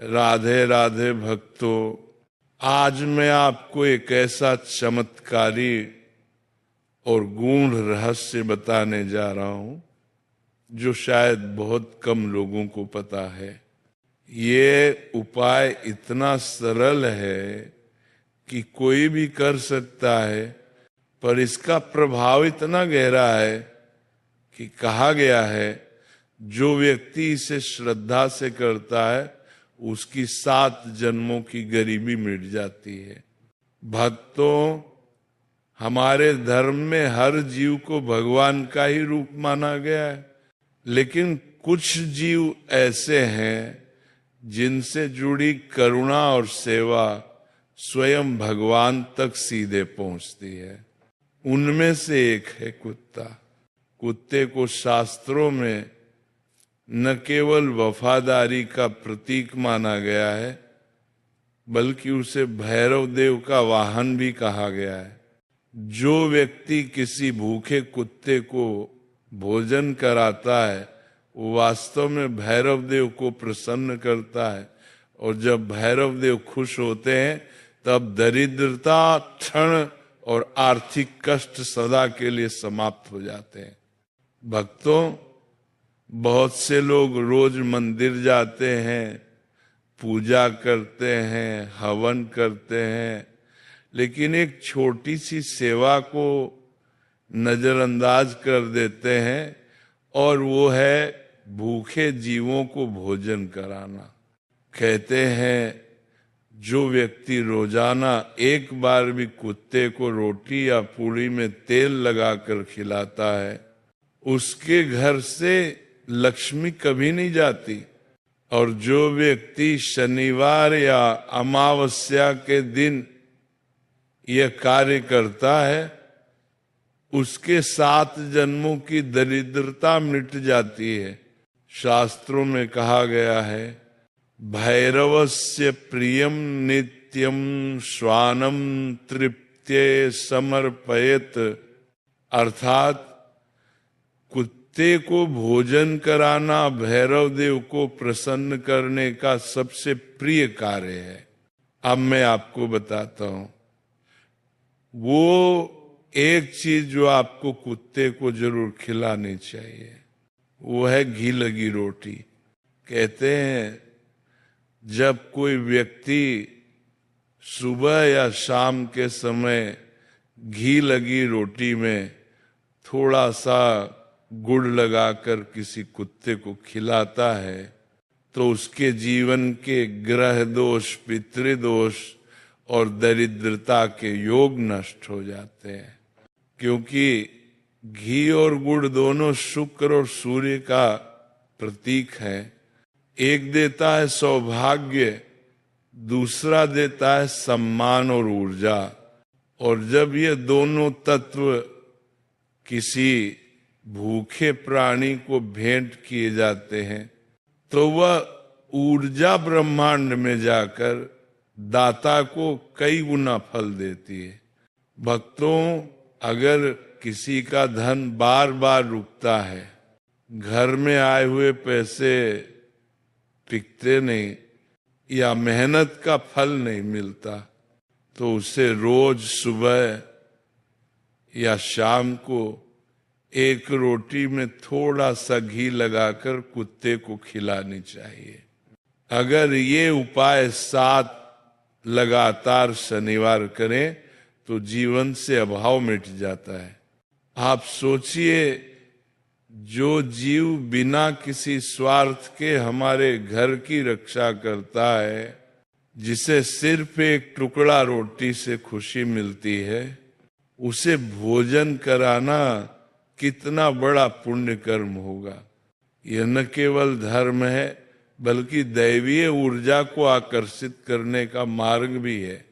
राधे राधे भक्तों, आज मैं आपको एक ऐसा चमत्कारी और गूढ़ रहस्य बताने जा रहा हूं जो शायद बहुत कम लोगों को पता है। ये उपाय इतना सरल है कि कोई भी कर सकता है, पर इसका प्रभाव इतना गहरा है कि कहा गया है जो व्यक्ति इसे श्रद्धा से करता है उसकी 7 जन्मों की गरीबी मिट जाती है। भक्तों, हमारे धर्म में हर जीव को भगवान का ही रूप माना गया है, लेकिन कुछ जीव ऐसे हैं जिनसे जुड़ी करुणा और सेवा स्वयं भगवान तक सीधे पहुंचती है। उनमें से एक है कुत्ता। कुत्ते को शास्त्रों में न केवल वफादारी का प्रतीक माना गया है, बल्कि उसे भैरव देव का वाहन भी कहा गया है। जो व्यक्ति किसी भूखे कुत्ते को भोजन कराता है वो वास्तव में भैरव देव को प्रसन्न करता है, और जब भैरव देव खुश होते हैं तब दरिद्रता, क्षण और आर्थिक कष्ट सदा के लिए समाप्त हो जाते हैं। भक्तों, बहुत से लोग रोज मंदिर जाते हैं, पूजा करते हैं, हवन करते हैं, लेकिन एक छोटी सी सेवा को नजरअंदाज कर देते हैं, और वो है भूखे जीवों को भोजन कराना। कहते हैं जो व्यक्ति रोजाना एक बार भी कुत्ते को रोटी या पूड़ी में तेल लगाकर खिलाता है उसके घर से लक्ष्मी कभी नहीं जाती, और जो व्यक्ति शनिवार या अमावस्या के दिन यह कार्य करता है उसके 7 जन्मों की दरिद्रता मिट जाती है। शास्त्रों में कहा गया है भैरवस्य प्रियम नित्यम श्वानम तृप्त्ये समर्पयत, अर्थात कुत्ते को भोजन कराना भैरव देव को प्रसन्न करने का सबसे प्रिय कार्य है। अब मैं आपको बताता हूं, वो एक चीज जो आपको कुत्ते को जरूर खिलानी चाहिए वो है घी लगी रोटी। कहते हैं जब कोई व्यक्ति सुबह या शाम के समय घी लगी रोटी में थोड़ा सा गुड़ लगाकर किसी कुत्ते को खिलाता है तो उसके जीवन के ग्रह दोष, पितृदोष और दरिद्रता के योग नष्ट हो जाते हैं। क्योंकि घी और गुड़ दोनों शुक्र और सूर्य का प्रतीक है। एक देता है सौभाग्य, दूसरा देता है सम्मान और ऊर्जा, और जब ये दोनों तत्व किसी भूखे प्राणी को भेंट किए जाते हैं तो वह ऊर्जा ब्रह्मांड में जाकर दाता को कई गुना फल देती है। भक्तों, अगर किसी का धन बार बार रुकता है, घर में आए हुए पैसे टिकते नहीं या मेहनत का फल नहीं मिलता, तो उसे रोज सुबह या शाम को एक रोटी में थोड़ा सा घी लगाकर कुत्ते को खिलानी चाहिए। अगर ये उपाय 7 लगातार शनिवार करें तो जीवन से अभाव मिट जाता है। आप सोचिए, जो जीव बिना किसी स्वार्थ के हमारे घर की रक्षा करता है, जिसे सिर्फ एक टुकड़ा रोटी से खुशी मिलती है, उसे भोजन कराना कितना बड़ा पुण्य कर्म होगा। यह न केवल धर्म है बल्कि दैवीय ऊर्जा को आकर्षित करने का मार्ग भी है।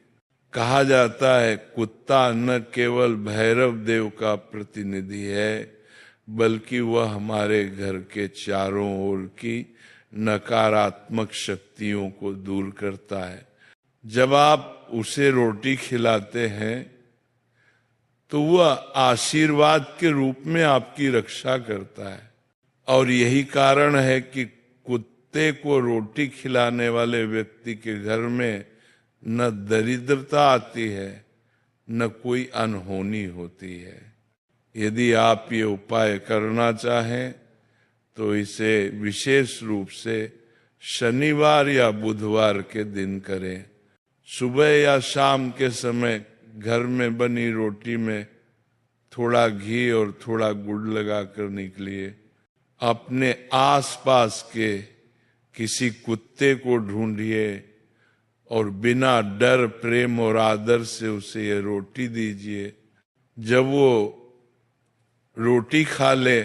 कहा जाता है कुत्ता न केवल भैरव देव का प्रतिनिधि है बल्कि वह हमारे घर के चारों ओर की नकारात्मक शक्तियों को दूर करता है। जब आप उसे रोटी खिलाते हैं तो वह आशीर्वाद के रूप में आपकी रक्षा करता है, और यही कारण है कि कुत्ते को रोटी खिलाने वाले व्यक्ति के घर में न दरिद्रता आती है, न कोई अनहोनी होती है। यदि आप ये उपाय करना चाहें तो इसे विशेष रूप से शनिवार या बुधवार के दिन करें। सुबह या शाम के समय घर में बनी रोटी में थोड़ा घी और थोड़ा गुड़ लगाकर निकलिए। अपने आसपास के किसी कुत्ते को ढूंढिए और बिना डर, प्रेम और आदर से उसे ये रोटी दीजिए। जब वो रोटी खा ले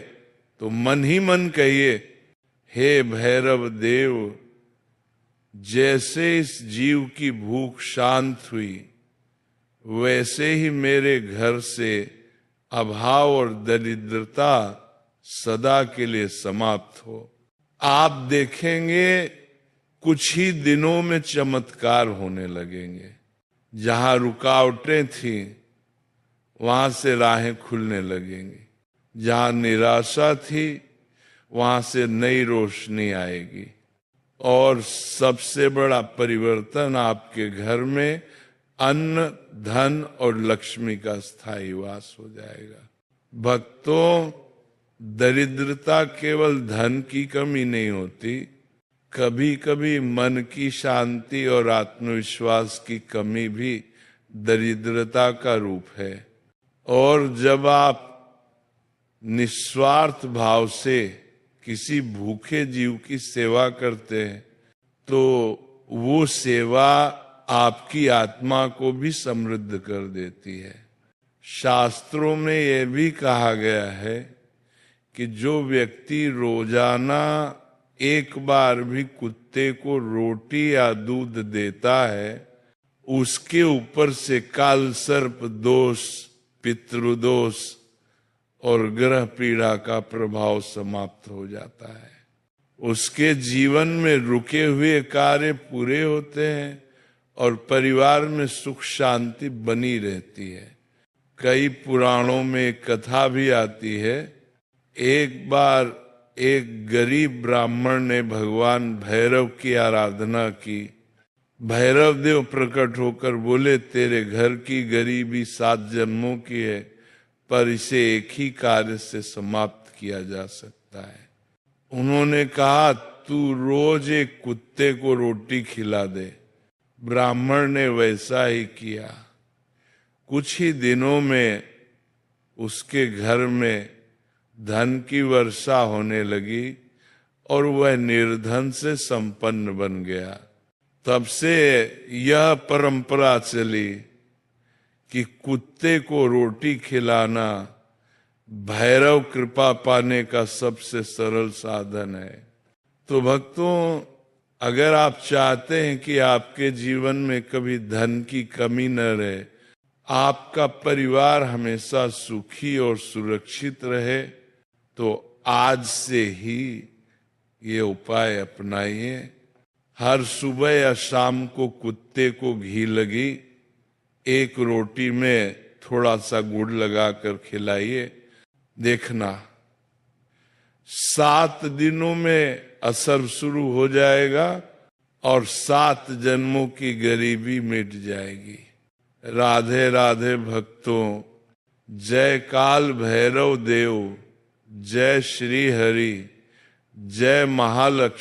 तो मन ही मन कहिए, हे भैरव देव, जैसे इस जीव की भूख शांत हुई वैसे ही मेरे घर से अभाव और दरिद्रता सदा के लिए समाप्त हो। आप देखेंगे कुछ ही दिनों में चमत्कार होने लगेंगे। जहां रुकावटें थी वहां से राहें खुलने लगेंगी। जहां निराशा थी वहां से नई रोशनी आएगी और सबसे बड़ा परिवर्तन आपके घर में अन्न, धन और लक्ष्मी का स्थायी वास हो जाएगा। भक्तों, दरिद्रता केवल धन की कमी नहीं होती, कभी कभी मन की शांति और आत्मविश्वास की कमी भी दरिद्रता का रूप है। और जब आप निस्वार्थ भाव से किसी भूखे जीव की सेवा करते हैं तो वो सेवा आपकी आत्मा को भी समृद्ध कर देती है। शास्त्रों में यह भी कहा गया है कि जो व्यक्ति रोजाना एक बार भी कुत्ते को रोटी या दूध देता है उसके ऊपर से काल सर्प दोष, पितृदोष और ग्रह पीड़ा का प्रभाव समाप्त हो जाता है। उसके जीवन में रुके हुए कार्य पूरे होते हैं और परिवार में सुख शांति बनी रहती है। कई पुराणों में कथा भी आती है, एक बार एक गरीब ब्राह्मण ने भगवान भैरव की आराधना की। भैरव देव प्रकट होकर बोले, तेरे घर की गरीबी 7 जन्मों की है, पर इसे एक ही कार्य से समाप्त किया जा सकता है। उन्होंने कहा, तू रोज एक कुत्ते को रोटी खिला दे। ब्राह्मण ने वैसा ही किया। कुछ ही दिनों में उसके घर में धन की वर्षा होने लगी और वह निर्धन से संपन्न बन गया। तब से यह परंपरा चली कि कुत्ते को रोटी खिलाना भैरव कृपा पाने का सबसे सरल साधन है। तो भक्तों, अगर आप चाहते हैं कि आपके जीवन में कभी धन की कमी न रहे, आपका परिवार हमेशा सुखी और सुरक्षित रहे, तो आज से ही ये उपाय अपनाइए। हर सुबह या शाम को कुत्ते को घी लगी एक रोटी में थोड़ा सा गुड़ लगाकर खिलाइए। देखना 7 दिनों में असर शुरू हो जाएगा और 7 जन्मों की गरीबी मिट जाएगी। राधे राधे भक्तों, जय काल भैरव देव, जय श्री हरि, जय महालक्ष्मी।